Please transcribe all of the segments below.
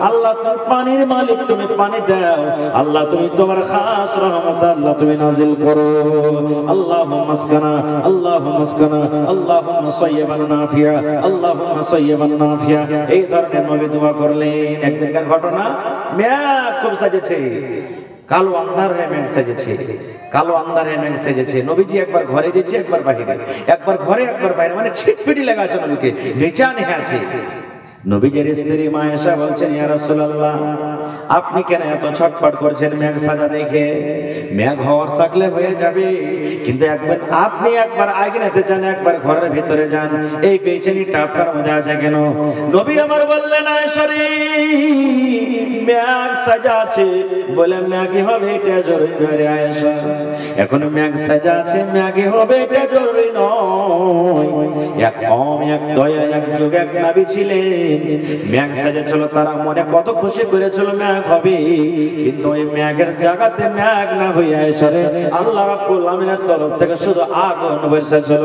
আল্লাহ তুমি পানির মালিক, তুমি পানি দাও আল্লাহ, তুমি তোমার খাস রহমত আল্লাহ তুমি নাজিল করো। আল্লাহুম্মা আসকানা আল্লাহুম্মা আসকানা আল্লাহুম্মা সায়্যিবান নাফিয়া আল্লাহুম্মা সায়্যিবান নাফিয়া। এই ধরনের নবী দোয়া করলেন। একদিনকার ঘটনা, মেঘ খুব সাজেছে, কালো আন্ধার হয়ে মেঘ সেজেছে, কালো আন্ধার হয়ে মেঘ সেজেছে। নবীজি একবার ঘরে গেছে, একবার বাহিরে, একবার ঘরে একবার বাইরে, মানে ছিটপিটি লাগা আছে নবীকে, বেচানে আছে। নবীজির স্ত্রী মা আয়েশা বলছেন, ইয়া রাসূলুল্লাহ আপনি কেন এত ছটফট করছেন মেঘ সাজা দেখে? মেঘ হওয়ার থাকলে হয়ে যাবে, কিন্তু একবার আপনি একবার আগুনেতে যান, একবার ঘরের ভিতরে যান, এই বেচানিটা আপনার মধ্যে আছে কেন? নবী আমার বললেন, আয়েশা রে মেঘ সাজা আছে বলে মেঘই হবে এটা জরুরি নয় রে আয়েশা। এখন মেঘ সাজা আছে, মেঘই হবে এটা জরুরি নয়। এক কম, এক দয়া, এক যুগ, এক নবী ছিলেন, মেঘ সাজা ছিল, তারা মনে কত খুশি করেছিল মেঘ হবে, কিন্তু ওই মেঘের জায়গাতে মেঘ না হয়ে আয়েশারে আল্লাহ রাব্বুল আমিনের তরফ থেকে শুধু আগুন বর্ষাছিল।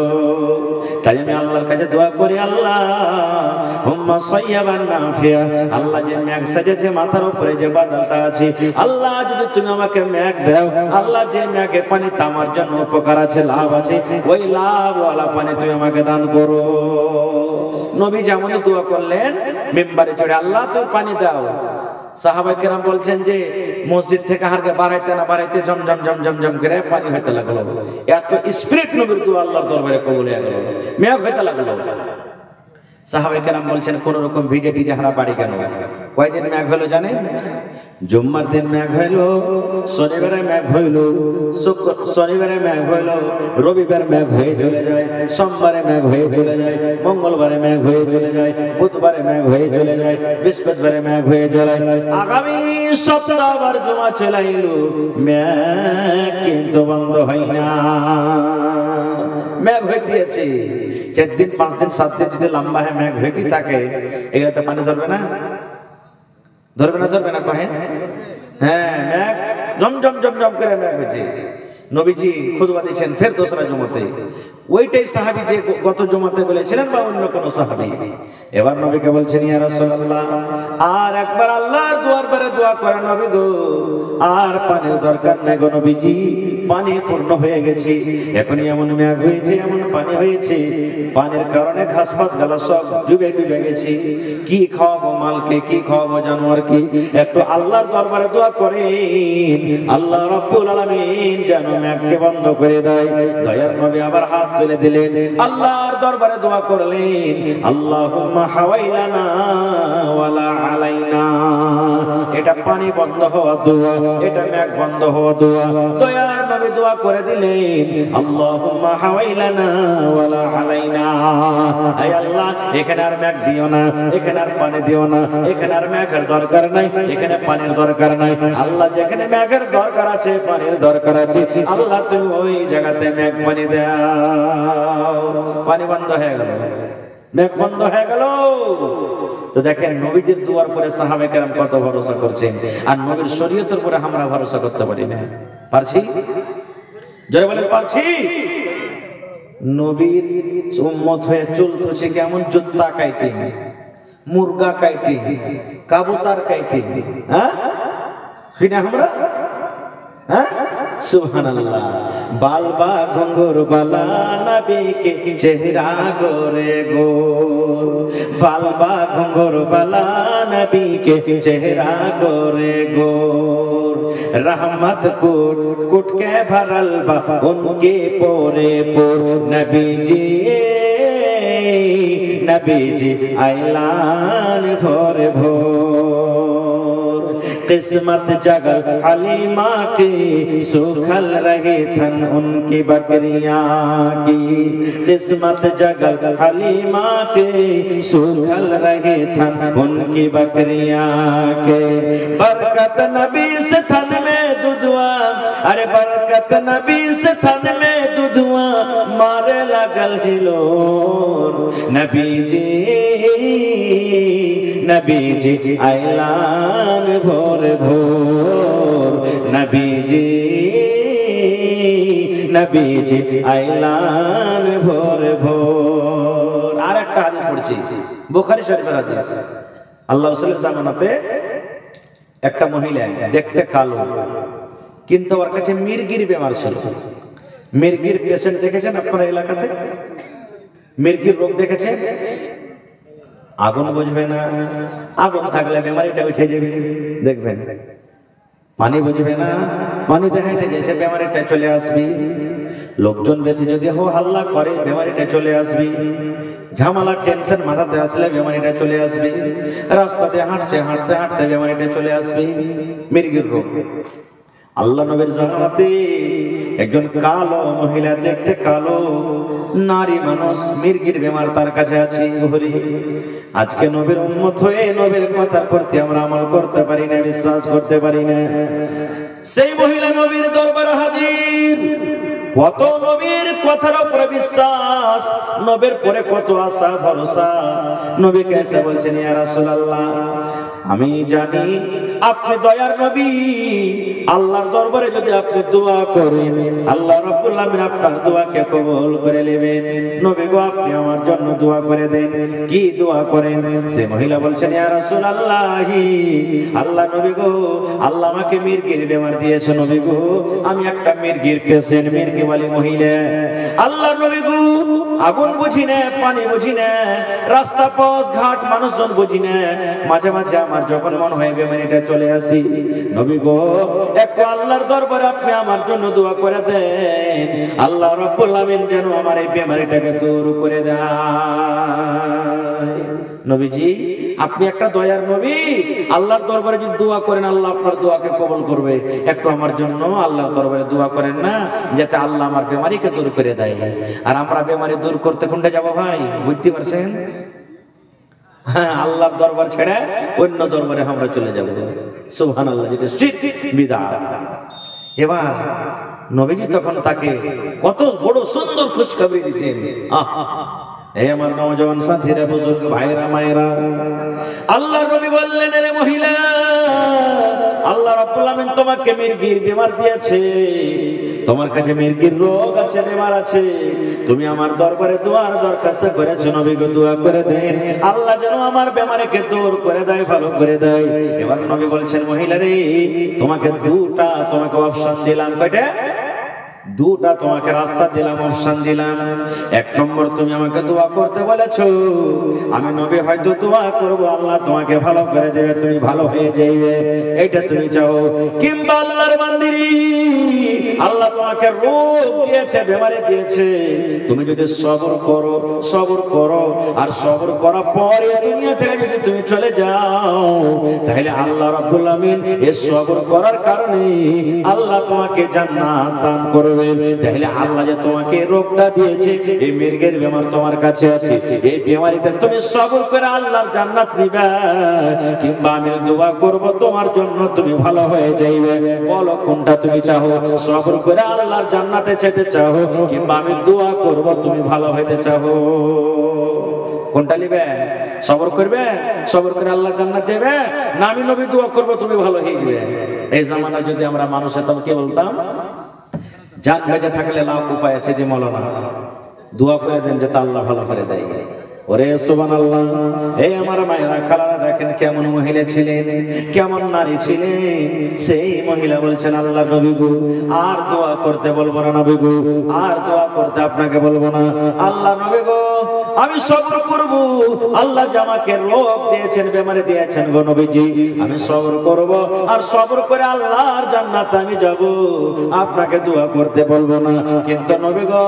তাই আমি আল্লাহর কাছে দোয়া করি, আল্লাহুম্মা সায়্যিবান নাফিয়া, আল্লাহ যে মেঘ সাজেছে মাথার উপরে যে বাদলটা আছে, আল্লাহ যদি তুমি আমাকে মেঘ দাও, আল্লাহ যে মেঘের পানিতে আমার জন্য উপকার আছে, লাভ আছে, ওই লাভওয়ালা পানি তুমি আমাকে দান করো। নবী যেমনই দোয়া করলেন, মিম্বারে চড়ে আল্লাহ তুমি পানি দাও। সাহাবায়ে কেরাম বলছেন যে মসজিদ থেকে হারকে বাড়াইতে না বাড়াইতে জমজম জমজম জম করে পানি হইতে লাগলো। এত স্পিরিট নবীর দোয়া আল্লাহর দরবারে কবুল হয়ে গেল, মেঘ হইতে লাগলো। সাহাবায়ে কেরাম বলছেন কোন রকম ভিজে টিজে হারা বাড়ি কেন? কয়দিন মেঘ হলো জানেন? জুম্মার দিন মেঘ হইল, শনিবারে মেঘ হইল, শনিবারে মেঘ হইল, রবিবার মেঘ হয়ে চলে যায়, সোমবারে মেঘ হয়ে চলে যায়, মঙ্গলবারে মেঘ হয়ে চলে যায়, বুধবারে মেঘ হয়ে চলে যায়, বৃহস্পতিবারে মেঘ হয়ে চলে যায়। আগামী সপ্তাহ আবার জমা চলাইল, মেঘ কিন্তু বন্ধ হয় না, মেঘ হয়ে দিয়েছে। 4 দিন 5 দিন 7 দিন যদি লম্বা হয় মেঘ হইতে থাকে, এগুলাতে পানি ধরবে না? ধরবে না? ধরবে না? কহেন হ্যাঁ, মেঘ জমজম জমজম করে মেঘ হয়েছে। নবীজি খুতবা দিয়েছেন ফের দোসরা জমাতে, ওইটাই সাহাবী যে গত জমাতে বলেছিলেন বা অন্য কোন সাহাবী। এবার নবীকে বলছেন, ইয়া রাসূলুল্লাহ আর একবার আল্লাহর দুয়ার পরে দোয়া করেন নবী গো, আর পানির দরকার নেই গো নবীজি, পানি পূর্ণ হয়ে গেছে। এখনই এমন মেঘ হয়েছে, এমন পানি হয়েছে, পানির কারণে ঘাসপাত গালা সব ডুবে ডুবে গেছে। কি খাওয়াবো মালকে, কি খাওয়াবো জানোয়ারকে? একটু আল্লাহর দরবারে দোয়া করেন, আল্লাহ রাব্বুল আলামিন যেন মেঘকে বন্ধ করে দেয়। দয়ার নবী আবার হাত তুলে দিলেন, আল্লাহর দরবারে দোয়া করলেন, আল্লাহুম্মা হাওয়াইলানা ওয়ালা আলাইনা। এটা পানি বন্ধ হওয়া দোয়া, এটা মেঘ বন্ধ হওয়া দোয়া। দয়ার নবী দোয়া করে দিলেন, আল্লাহুম্মা হাওয়াইলানা ওয়ালা আলাইনা। আয় আল্লাহ এখানে আর মেঘ দিও না, এখানে আর পানি দিও না, এখানে আর মেঘের দরকার নাই, এখানে পানির দরকার নাই। আল্লাহ যেখানে মেঘের দরকার আছে, পানির দরকার আছে, আল্লাহ তুমি ওই জায়গাতে মেঘ পানি দাও। পানি বন্ধ হয়ে গেল, মেঘ বন্ধ হয়ে গেল। তো দেখেন নবীজির দুয়ার পরে সাহাবায়ে কেরাম কত ভরসা করছেন, আর নবীর শরীয়তের উপরে আমরা ভরসা করতে পারি না। পারছি? জোরে বলেন পারছি? নবীর উম্মত হয়ে চলতেছে কেমন? জুত্তা কাইটি, মুরগা কাইটি, কাবুতার কাইটি, হ্যাঁ শুনে আমরা, হ্যাঁ সুবহানাল্লাহ। বালবা ঘঙ্গর বালা নবীকে চেহারা গোরে গো, বালবা ঘঙ্গর বালা নবীকে চেহারা গোরে গো। रहमत कुट कुट के भरल बा उनके पोरे पोर। नबी जी ऐलान भोर भोर। किस्मत जगल हलीमा की सूखल रही थन उनकी बकरियां की। किस्मत जगल हलीमा की सूखल रही थन उनकी बकरियां के। बरकत नबी से थन में दुधवा, अरे बरकत नबी से थन में दुधवा मारे लगल हिलोर। नबी जी ऐलान भोर भोर। नबी जी ऐलान भोर भोर। আর একটা হাদিস পড়ছি, বুখারী শরীফের হাদিস। আল্লাহ রাসূলের জামানাতে একটা মহিলা দেখতে কালো, কিন্তু ওর কাছে মির্গির বেমার ছিল। মির্গির পেশেন্ট দেখেছেন আপনারা এলাকাতে? মির্গির রোগ দেখেছেন? আগুন বুঝবে না, আগুন থাকলে বেমারিটা উঠে যাবে, দেখবেন। পানি বুঝবে না, পানি দেখা যাচ্ছে বেমারিটা চলে আসবে। লোকজন বেশি যদি হো হাল্লা করে বেমারিটা চলে আসবে। ঝামেলা টেনশন মাথাতে আসলে বেমারিটা চলে আসবে। রাস্তাতে হাঁটতে হাঁটতে বেমারিটা চলে আসবে। মির্গির রোগ। আল্লাহ নবীর জামানাতে একজন কালো মহিলা, দেখতে কালো, নারী মানুষ, মির্গির বেমার তার কাছে আছে। আজকে নবীর উম্মত হয়ে নবীর কথার প্রতি আমরা আমল করতে পারি না, বিশ্বাস করতে পারি না। সেই মহিলা নবীর দরবারে হাজির। কত নবীর কথার উপরে বিশ্বাস, নবীর পরে কত আশা ভরসা। নবীকে এসে বলছেন, ইয়া রাসূলুল্লাহ, আমি জানি আপনি দয়ার নবী। আল্লাহর দরবারে যদি আপনি দোয়া করেন, আল্লাহ রাব্বুল আলামিন আপনার দোয়াকে কবুল করে নেবেন। নবী গো, আপনি আমার জন্য দোয়া করে দেন। কি দোয়া করেন? সে মহিলা বলছেন, ইয়া রাসূলুল্লাহ, আল্লাহ নবী গো, আল্লাহ আমাকে মির্গির বেমার দিয়েছে নবী গো। আমি একটা মির্গির পেশেন্ট, মির্গিওয়ালি মহিলা। আল্লাহ নবী গো, আগুন বুঝি না, পানি বুঝি না, রাস্তা পথ ঘাট মানুষজন বুঝি না। মাঝে মাঝে আমার যখন মন হয় বেমারিটা চলে আসি। নবী গো, একটু আল্লাহর দরবারে আপনি আমার জন্য দোয়া করে দেন, আল্লাহ রাব্বুল আলামিন যেন আমার এই বেমারিটাকে দূর করে দেয়। নবীজি, আপনি একটা দয়ার নবী, আল্লাহর দরবারে যদি দোয়া করেন আল্লাহ আপনার দোয়াকে কবুল করবে। একটু আমার জন্য আল্লাহর দরবারে দোয়া করেন না, যাতে আল্লাহ আমার বেমারিকে দূর করে দেয়। আর আমরা বেমারি দূর করতে কোনটা যাব ভাই, বুঝতে পারছেন? হ্যাঁ, আল্লাহর দরবার ছেড়ে অন্য দরবারে আমরা চলে যাব। সুবহানাল্লাহ, যেটা শিরক বিদআত। এবার নবীজি তখন তাকে কত বড় সুন্দর খুশখবরি দিয়েছেন। এই আমার নওজওয়ান সাথীরা, বুজুর্গ ভাইরা, মায়েরা, আল্লাহর নবী বললেন, রে মহিলা, আল্লাহ রাব্বুল আলামিন তোমাকে মির্গির বেমার দিয়েছে। তোমার কাছে মির্গির রোগ আছে, বেমার আছে। তুমি আমার দরবারে দোয়ার দরখাস্ত করেছো, নবী গো দোয়া করে দেন, আল্লাহ যেন আমার বেমারকে দূর করে দেয়, ভালো করে দেয়। এবার নবী বলছেন, মহিলা রে, তোমাকে তোমাকে অপশন দিলাম। কয়টা? দুটা তোমাকে রাস্তা দিলাম, অপশন দিলাম। এক নম্বর, তুমি আমাকে দোয়া করতে বলেছো, আমি নবী হয়তো দোয়া করব, আল্লাহ তোমাকে ভালো করে দেবে, তুমি ভালো হয়ে যাইবে, এটা তুমি চাও। কিংবা আল্লাহর বান্দিরি, আল্লাহ তোমাকে রোগ দিয়েছে, বেমারি দিয়েছে, তুমি যদি সবর করো, আর সবর করার পরে দুনিয়া থেকে যদি তুমি চলে যাও, তাহলে আল্লাহ রাব্বুল আলামিন এই সবর করার কারণে আল্লাহ তোমাকে জান্নাত দান করবে। তাহলে আল্লাহ যে তোমাকে রোগটা দিয়েছে, এই মির্গের বেমার তোমার কাছে আছে, এই বেমারিতে তুমি সবর করে আল্লাহর জান্নাত নিবে, কিংবা আমি দোয়া করব তোমার জন্য, তুমি ভালো হয়ে যাইবে। বলো কোনটা তুমি চাও? সবর করে আল্লাহর জান্নাতে যেতে চাও, কিংবা আমি দোয়া করব তুমি ভালো হইতে চাও? কোনটা নিবেন? সবর করবেন, সবর করে আল্লাহর জান্নাত যাবে, না আমি নবী দোয়া করব তুমি ভালো হয়ে যাবে? এই জামানায় যদি আমরা মানুষ হতাম, কি বলতাম? জান বেঁচে থাকলে লাখ উপায় আছে, যে মৌলানা দোয়া করে দেন যাতে আল্লাহ ভালো করে দেয়। ওরে সুবহানাল্লাহ। এই আমার মায়েরা, খালারা, দেখেন কেমন মহিলা ছিলেন, কেমন নারী ছিলেন। সেই মহিলা বলছেন, আল্লাহ নবী গো, আর দোয়া করতে বলবো না নবী গো, আর দোয়া করতে আপনাকে বলবো না। আল্লাহ নবী গো, আমি সবর করব, আল্লাহ যে আমাকে রোগ দিয়েছেন, বেমারি দিয়েছেন গো নবীজি, আমি সবর করব, আর সবর করে আল্লাহর জান্নাতে আমি যাব, আপনাকে দোয়া করতে বলবো না। কিন্তু নবী গো,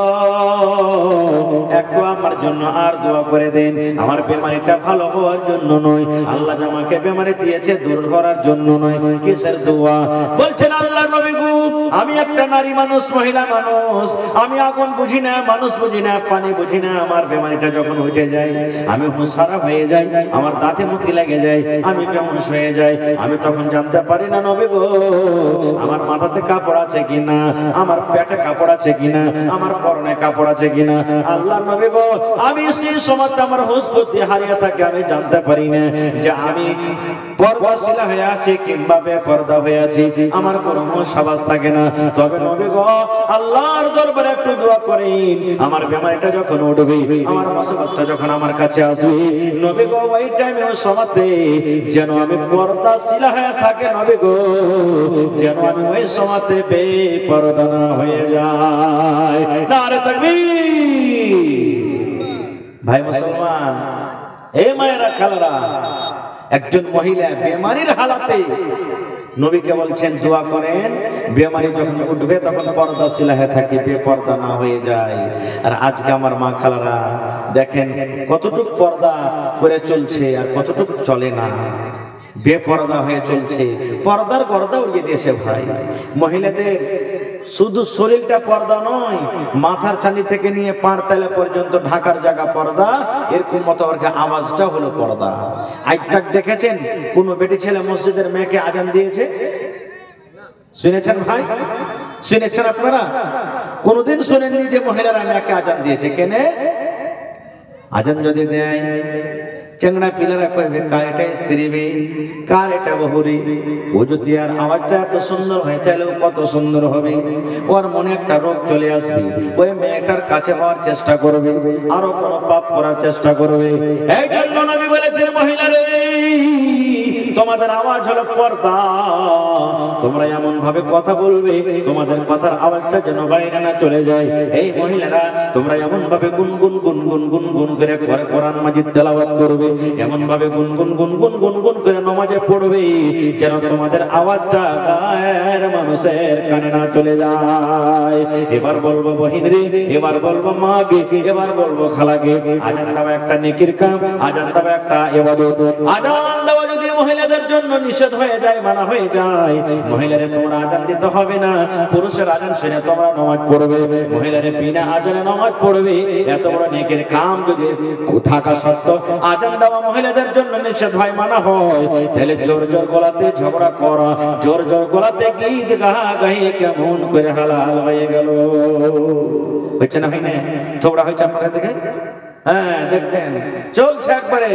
একটু আমার জন্য আর দোয়া করে দেন, আমার বেমারিটা ভালো হওয়ার জন্য নয়, আল্লাহ যে আমাকে বেমারি দিয়েছে দূর করার জন্য নয়। কিসের দোয়া? বলছেন, আল্লাহ নবী গো, আমি একটা নারী মানুষ, মহিলা মানুষ, আমি আগুন বুঝি না, মানুষ বুঝি না, পানি বুঝি না। আমার বেমারিটা যখন উঠে যায়, আমি হুঁশারা হয়ে যাই, আমার দাঁতে মুতি লেগে যায়, আমি বেহুঁশ হয়ে যাই। আমি তখন জানতে পারি না নবী গো, আমার মাথাতে কাপড় আছে কিনা, আমার পেটে কাপড় আছে কিনা, আমার পরনে কাপড় আছে কিনা। আল্লাহ নবী গো, আমি সেই সময় আমার হুঁশ বুদ্ধি হারিয়ে থাকে, আমি জানতে পারি না যে আমি পর্দাশীলা হয়ে আছে কিংবা বেপর্দা হয়ে আছে, আমার কোনো সাবাস থাকে না। তবে নবী গো আল্লাহর দরবারে একটু দোয়া করেন, আমার বেমারিটা যখন উঠবে, আমার মুসিবতটা যখন আমার কাছে আসবে, নবী গো ওই টাইমে ওই সময়তে যেন আমি পর্দাশীলা হয়ে থাকে, নবী গো যেন আমি ওই সময়তে বেপর্দা না হয়ে যায়। নারে তাকবীর। ভাই মুসলমান, এই মায়েরা খালারা, একজন মহিলা বেমারির হালাতে নবীকে বলছেন দোয়া করেন, বেমারি যখন উঠবে তখন পর্দাশীলা হয়ে থাকে, বেপর্দা না হয়ে যায়। আর আজকে আমার মা খালারা দেখেন কতটুক পর্দা করে চলছে আর কতটুক চলে না, বেপর্দা হয়ে চলছে, পর্দার গর্দা উড়িয়ে দিয়েছে ভাই। মহিলাদের শুধু শরীরটা পর্দা নয়, মাথার চাঁদি থেকে নিয়ে পার তালা পর্যন্ত ঢাকার জায়গা পর্দা, এরকম মতো আওয়াজটা হলো পর্দা। আজ তাক দেখেছেন কোন বেটি ছেলে মসজিদের মেয়েকে আজান দিয়েছে? শুনেছেন ভাই? শুনেছেন আপনারা? কোনদিন শুনেননি যে মহিলারা মেয়েকে আজান দিয়েছে? কেনে আজান যদি দেয়, চেংড়া পিলারা কইবে কার এটা স্ত্রী বে, কার এটা বহুরি। ও যদি আর আওয়াজটা এত সুন্দর হয় তাহলে কত সুন্দর হবে। ওর মনে একটা রোগ চলে আসবে, ওই মেয়েটার কাছে হওয়ার চেষ্টা করবে, আরো কোনো পাপ করার চেষ্টা করবে। এই জন্য নবী বলেছেন মহিলারে তোমাদের আওয়াজ হলো পর্দা, তোমরা এমন ভাবে কথা বলবে তোমাদের কথার আওয়াজটা যেন বাইরে না চলে যায়। এই মহিলারা তোমরা এমন ভাবে গুনগুন গুনগুন গুনগুন করে কোরআন মাজিদ তেলাওয়াত করবে, এমন ভাবে গুনগুন গুনগুন গুনগুন করে নামাজে পড়বে যেন তোমাদের আওয়াজটা গায়ের মানুষের কানে না চলে যায়। এবার বলবো বহিন রে, এবার বলবো মা গে, এবার বলবো খালাকে, আজান দেওয়া একটা নেকির কাম, আজান দেওয়া একটা ইবাদত। আজান দেওয়া যদি মহিলাদের জন্য নিষেধ হয়ে যায়, মানা হয়ে যায়, মহিলারে তোমরা আজান দিতে হবে না, পুরুষের আজান শুনে তোমরা নামাজ পড়বে, মহিলারে বিনা আজানে নামাজ পড়বে। এত বড় নেকির কাম যদি থাকা সত্ত্বেও আজান দেওয়া মহিলাদের জন্য নিষেধ হয়, মানা হয়, তাহলে জোর জোর গলাতে ঝগড়া করা, জোর জোর গলাতে গীত গাহি কেমন করে হালাল হয়ে গেল। হচ্ছে না, হয় না? ঝগড়া হয়েছে আপনারা দেখে? হ্যাঁ দেখবেন চলছে একবারে।